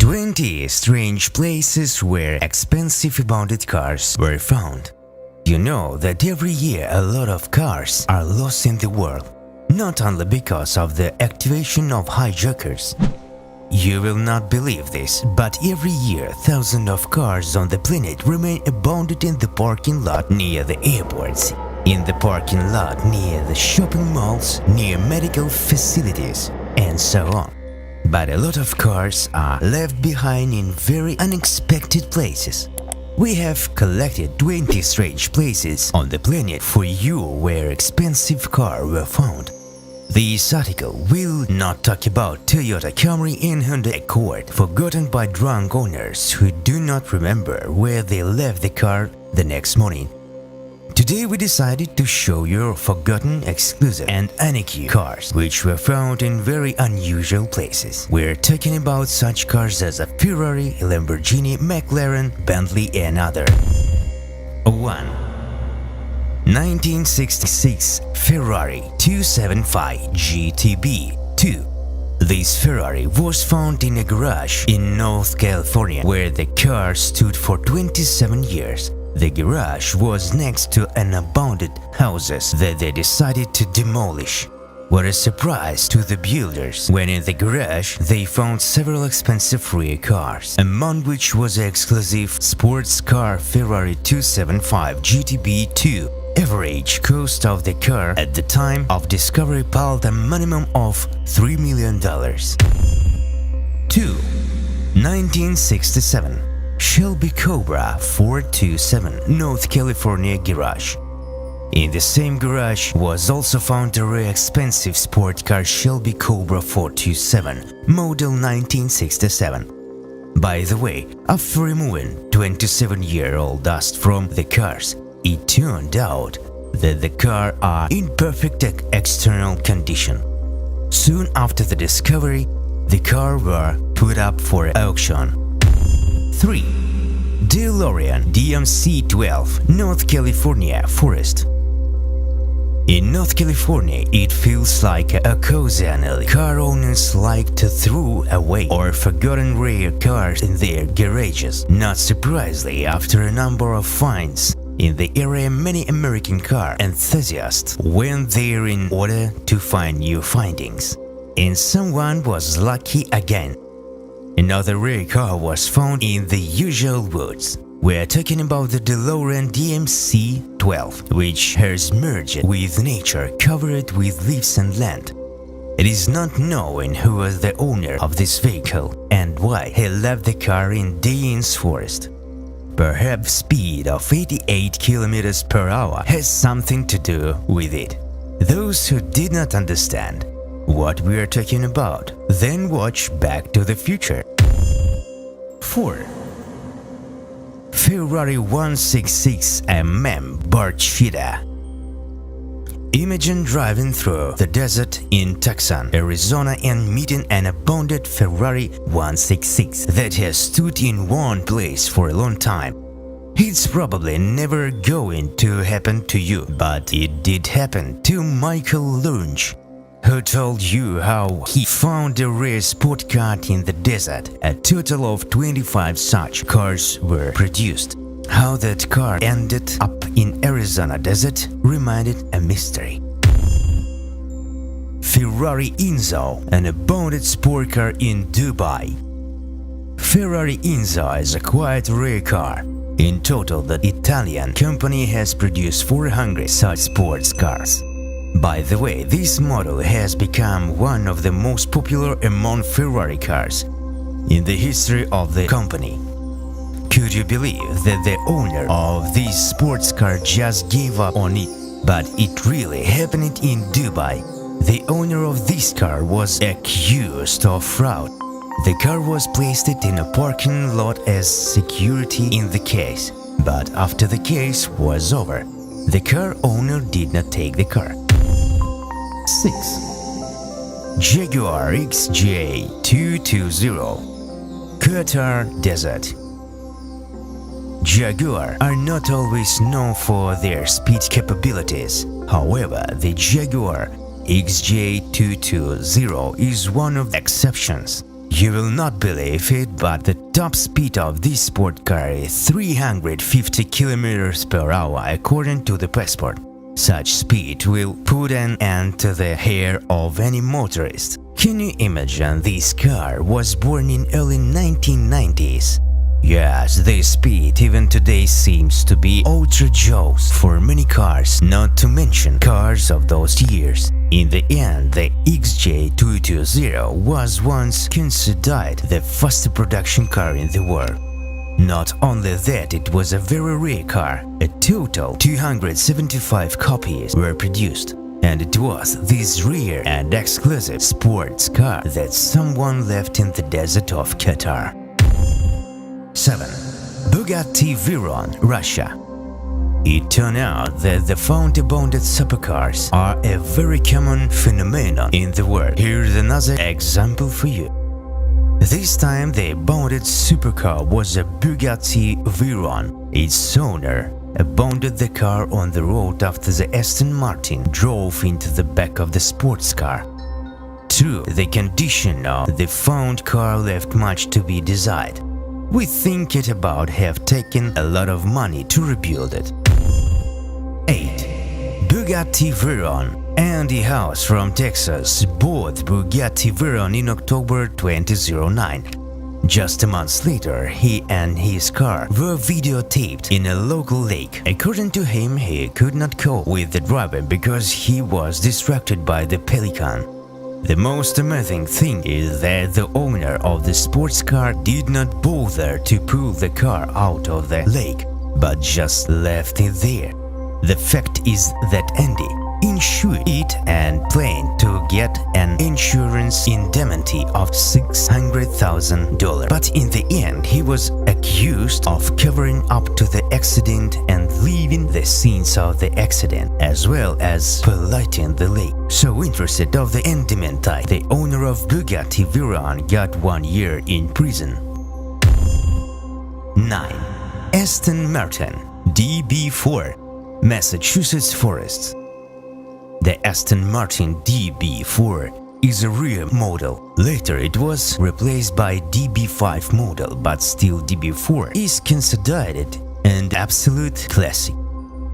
20 strange places where expensive abandoned cars were found. You know that every year a lot of cars are lost in the world, not only because of the activation of hijackers. You will not believe this, but every year thousands of cars on the planet remain abandoned in the parking lot near the airports, in the parking lot near the shopping malls, near medical facilities, and so on. But a lot of cars are left behind in very unexpected places. We have collected 20 strange places on the planet for you where expensive cars were found. This article will not talk about Toyota Camry and Honda Accord forgotten by drunk owners who do not remember where they left the car the next morning. Today we decided to show you forgotten, exclusive and unique cars which were found in very unusual places. We're talking about such cars as a Ferrari, Lamborghini, McLaren, Bentley and other. 1. 1966 Ferrari 275 GTB 2. This Ferrari was found in a garage in North California where the car stood for 27 years. The garage was next to an abandoned houses that they decided to demolish. What a surprise to the builders when in the garage they found several expensive rare cars, among which was an exclusive sports car Ferrari 275 GTB 2. Average cost of the car at the time of discovery piled a minimum of $3 million. 2. 1967 Shelby Cobra 427 North California garage. In the same garage was also found a very expensive sport car Shelby Cobra 427 model 1967. By the way, after removing 27-year-old dust from the cars, it turned out that the cars are in perfect external condition. Soon after the discovery, the cars were put up for auction. 3. DeLorean DMC-12 North California Forest. In North California, it feels like a cozy alley. Car owners like to throw away or forgotten rare cars in their garages. Not surprisingly, after a number of finds in the area, many American car enthusiasts went there in order to find new findings. And someone was lucky again. Another rare car was found in the usual woods. We are talking about the DeLorean DMC-12, which has merged with nature, covered with leaves and land. It is not known who was the owner of this vehicle and why he left the car in dense forest. Perhaps speed of 88 km per hour has something to do with it. Those who did not understand what we are talking about, then watch Back to the Future. 4. Ferrari 166 MM Barchetta. Imagine driving through the desert in Tucson, Arizona and meeting an abandoned Ferrari 166 that has stood in one place for a long time. It's probably never going to happen to you, but it did happen to Michael Lunch, who told you how he found a rare sport car in the desert. A total of 25 such cars were produced. How that car ended up in Arizona desert remained a mystery. Ferrari Enzo, an abandoned sport car in Dubai. Ferrari Enzo is a quite rare car. In total, the Italian company has produced 400 such sports cars. By the way, this model has become one of the most popular among Ferrari cars in the history of the company. Could you believe that the owner of this sports car just gave up on it? But it really happened in Dubai. The owner of this car was accused of fraud. The car was placed in a parking lot as security in the case. But after the case was over, the car owner did not take the car. 6. Jaguar XJ220 Qatar Desert. Jaguar are not always known for their speed capabilities. However, the Jaguar XJ220 is one of the exceptions. You will not believe it, but the top speed of this sport car is 350 km per hour according to the passport. Such speed will put an end to the hair of any motorist. Can you imagine this car was born in early 1990s? Yes, this speed even today seems to be outrageous for many cars, not to mention cars of those years. In the end, the XJ220 was once considered the fastest production car in the world. Not only that, it was a very rare car. A total 275 copies were produced. And it was this rare and exclusive sports car that someone left in the desert of Qatar. 7. Bugatti Veyron, Russia. It turned out that the fountain-bonded supercars are a very common phenomenon in the world. Here's another example for you. This time the bonded supercar was a Bugatti Veyron. Its owner abandoned the car on the road after the Aston Martin drove into the back of the sports car. True, the condition of the found car left much to be desired. We think it about have taken a lot of money to rebuild it. 8. Bugatti Veyron. Andy House from Texas bought Bugatti Veyron in October 2009. Just a month later, he and his car were videotaped in a local lake. According to him, he could not cope with the driver because he was distracted by the pelican. The most amazing thing is that the owner of the sports car did not bother to pull the car out of the lake, but just left it there. The fact is that Andy insured it and planned to get an insurance indemnity of $600,000. But in the end, he was accused of covering up to the accident and leaving the scenes of the accident, as well as polluting the lake. So interested of the indemnity, the owner of Bugatti Veyron got 1 year in prison. 9. Aston Martin DB4, Massachusetts Forests. The Aston Martin DB4 is a rare model. Later it was replaced by DB5 model, but still DB4 is considered an absolute classic.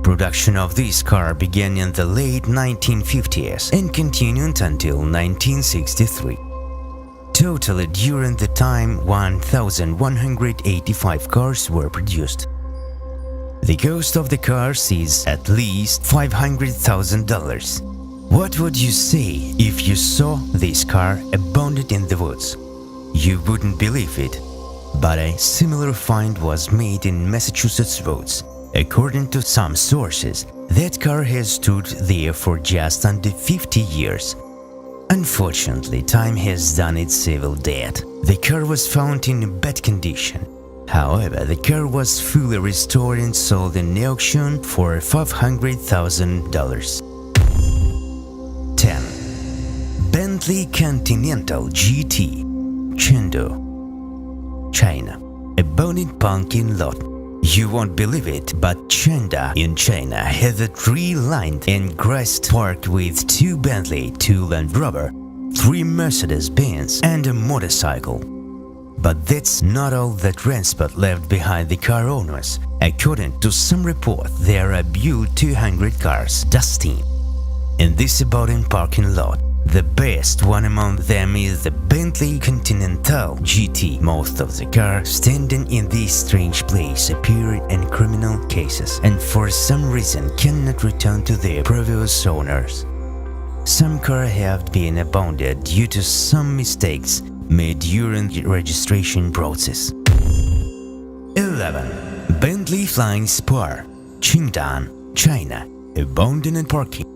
Production of this car began in the late 1950s and continued until 1963. Totally during the time 1,185 cars were produced. The cost of the cars is at least $500,000. What would you say if you saw this car abandoned in the woods? You wouldn't believe it, but a similar find was made in Massachusetts woods. According to some sources, that car has stood there for just under 50 years. Unfortunately, time has done its evil deed. The car was found in bad condition. However, the car was fully restored and sold in the auction for $500,000. 10. Bentley Continental GT, Chengdu, China. Abandoned parking lot. You won't believe it, but Chengdu in China has a tree-lined and grassed park with 2 Bentley, 2 Land Rover, 3 Mercedes-Benz and a motorcycle. But that's not all the transport left behind the car owners. According to some reports, there are built 200 cars dusting in this abandoned parking lot. The best one among them is the Bentley Continental GT. Most of the cars standing in this strange place appear in criminal cases and for some reason cannot return to their previous owners. Some cars have been abandoned due to some mistakes made during the registration process. 11. Bentley Flying Spur, Chengdu, China. Abandoned parking.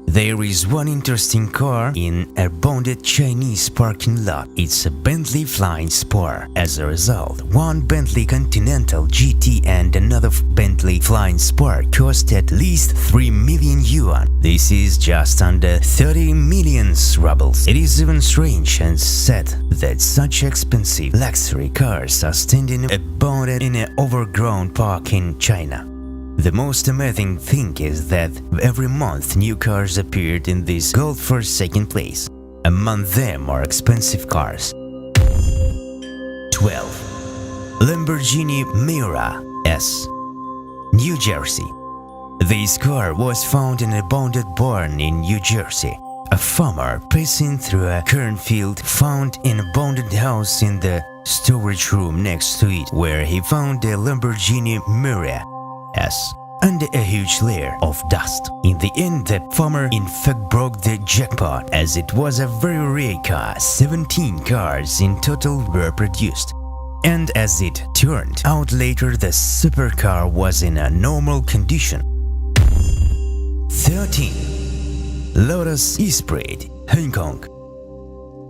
There is one interesting car in a abandoned Chinese parking lot. It's a Bentley Flying Spur. As a result, one Bentley Continental GT and another Bentley Flying Spur cost at least 3 million yuan. This is just under 30 million rubles. It is even strange and sad that such expensive luxury cars are standing abandoned in an overgrown park in China. The most amazing thing is that every month new cars appeared in this gold for second place. Among them are expensive cars. 12. Lamborghini Miura S, New Jersey. This car was found in a abandoned barn in New Jersey. A farmer passing through a cornfield found an abandoned house in the storage room next to it, where he found a Lamborghini Miura S under a huge layer of dust. In the end, the farmer in fact broke the jackpot, as it was a very rare car. 17 cars in total were produced. And as it turned out later, the supercar was in a normal condition. 13. Lotus Esprit, Hong Kong.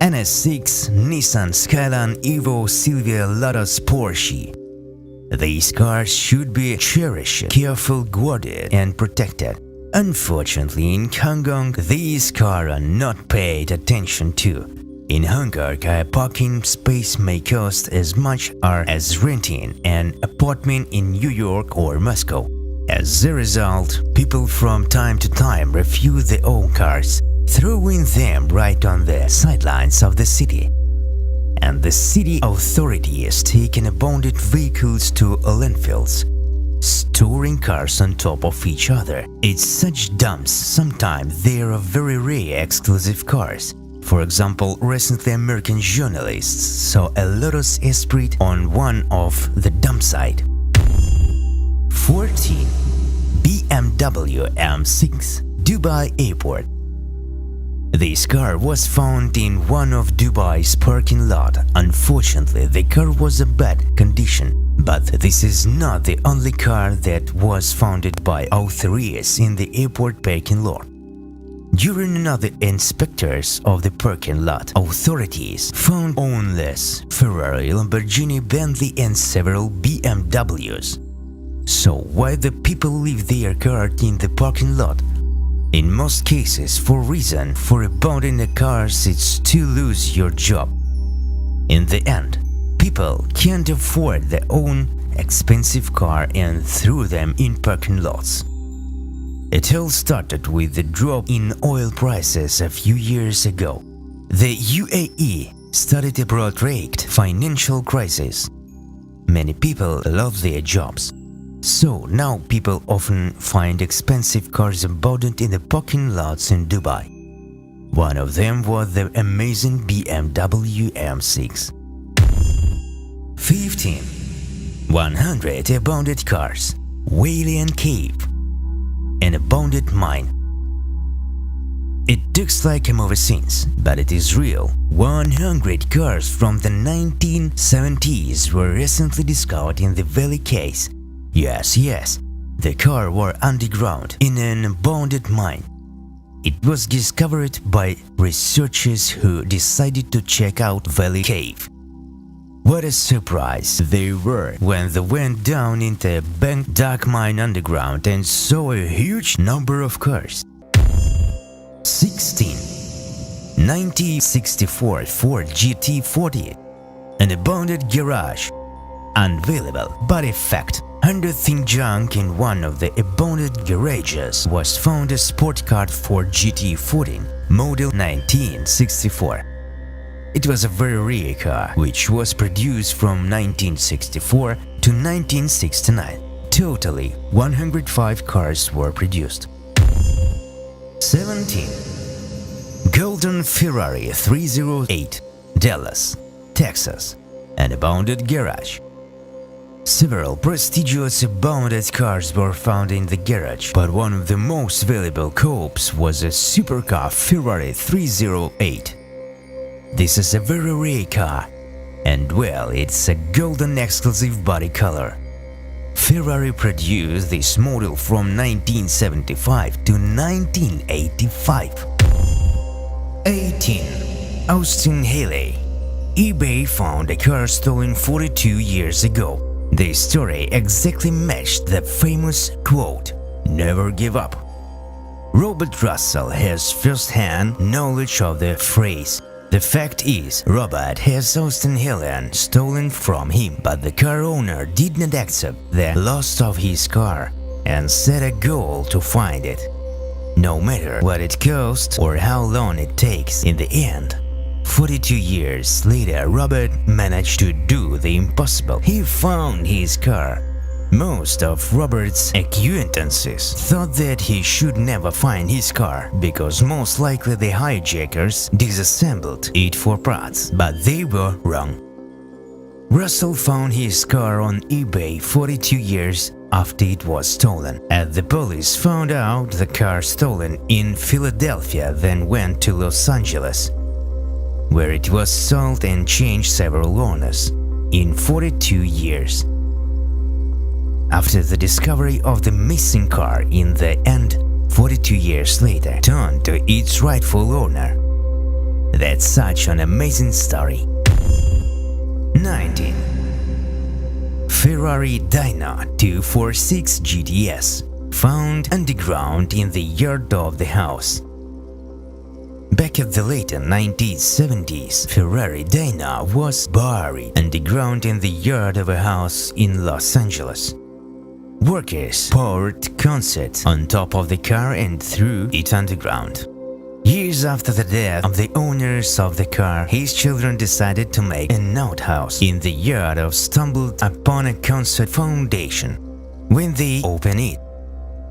NS6, Nissan Skyline, Evo, Silvia, Lotus, Porsche. These cars should be cherished, carefully guarded and protected. Unfortunately, in Hong Kong, these cars are not paid attention to. In Hong Kong, a parking space may cost as much as renting an apartment in New York or Moscow. As a result, people from time to time refuse their own cars, throwing them right on the sidelines of the city. And the city authorities take abandoned vehicles to landfills, storing cars on top of each other. It's such dumps. Sometimes there are very rare exclusive cars. For example, recently American journalists saw a Lotus Esprit on one of the dump site. 14. BMW M6, Dubai Airport. This car was found in one of Dubai's parking lot. Unfortunately, the car was in bad condition, but this is not the only car that was found by authorities in the airport parking lot. During another inspectors of the parking lot, authorities found ownless Ferrari, Lamborghini, Bentley and several BMWs. So why the people leave their car in the parking lot? In most cases, for reason for abandoning the cars, it's to lose your job. In the end, people can't afford their own expensive car and threw them in parking lots. It all started with the drop in oil prices a few years ago. The UAE started a protracted financial crisis. Many people lost their jobs. So now people often find expensive cars abandoned in the parking lots in Dubai. One of them was the amazing BMW M6. 15. 100 abandoned cars, Healey and Cave. An abandoned mine. It looks like a movie scene, but it is real. 100 cars from the 1970s were recently discovered in the Valley case. Yes, the car were underground in an abandoned mine. It was discovered by researchers who decided to check out Valley Cave. What a surprise they were when they went down into a dark mine underground and saw a huge number of cars. 16. 1964 Ford GT40. An abandoned garage. Unavailable, but in fact, under thin junk in one of the abandoned garages was found a sport car Ford GT40, model 1964. It was a very rare car, which was produced from 1964 to 1969. Totally, 105 cars were produced. 17. Golden Ferrari 308, Dallas, Texas. An abandoned garage. Several prestigious abandoned cars were found in the garage, but one of the most valuable coupes was a supercar Ferrari 308. This is a very rare car, and well, it's a golden exclusive body color. Ferrari produced this model from 1975 to 1985. 18. Austin Healey. eBay found a car stolen 42 years ago. The story exactly matched the famous quote, "Never give up." Robert Russell has first-hand knowledge of the phrase. The fact is, Robert has Austin Healey stolen from him, but the car owner did not accept the loss of his car and set a goal to find it. No matter what it costs or how long it takes, in the end, 42 years later, Robert managed to do the impossible. He found his car. Most of Robert's acquaintances thought that he should never find his car because most likely the hijackers disassembled it for parts, but they were wrong. Russell found his car on eBay 42 years after it was stolen, and the police found out the car stolen in Philadelphia, then went to Los Angeles, where it was sold and changed several owners in 42 years. After the discovery of the missing car in the end, 42 years later, turned to its rightful owner. That's such an amazing story. 19. Ferrari Dino 246 GTS, found underground in the yard of the house. Back at the later 1970s, Ferrari Dino was buried underground in the yard of a house in Los Angeles. Workers poured concrete on top of the car and threw it underground. Years after the death of the owners of the car, his children decided to make an outhouse in the yard and stumbled upon a concrete foundation. When they opened it,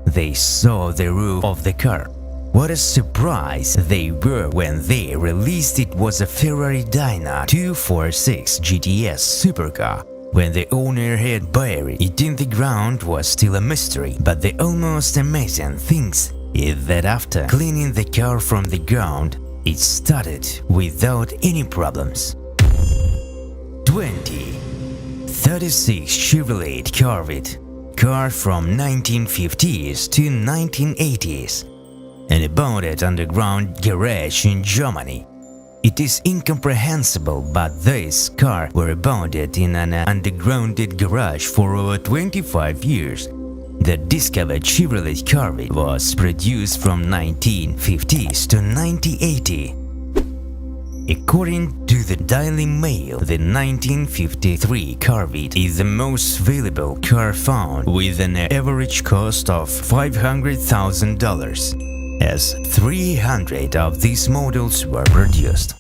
they saw the roof of the car. What a surprise they were when they realized it was a Ferrari Dino 246 GTS supercar. When the owner had buried it in the ground was still a mystery, but the almost amazing things is that after cleaning the car from the ground, it started without any problems. 20. 36 Chevrolet Corvette, car from 1950s to 1980s, and abandoned underground garage in Germany. It is incomprehensible, but this car were abandoned in an underground garage for over 25 years. The discovered Chevrolet Corvette was produced from 1950s to 1980. According to the Daily Mail, the 1953 Corvette is the most valuable car found, with an average cost of $500,000, as 300 of these models were produced.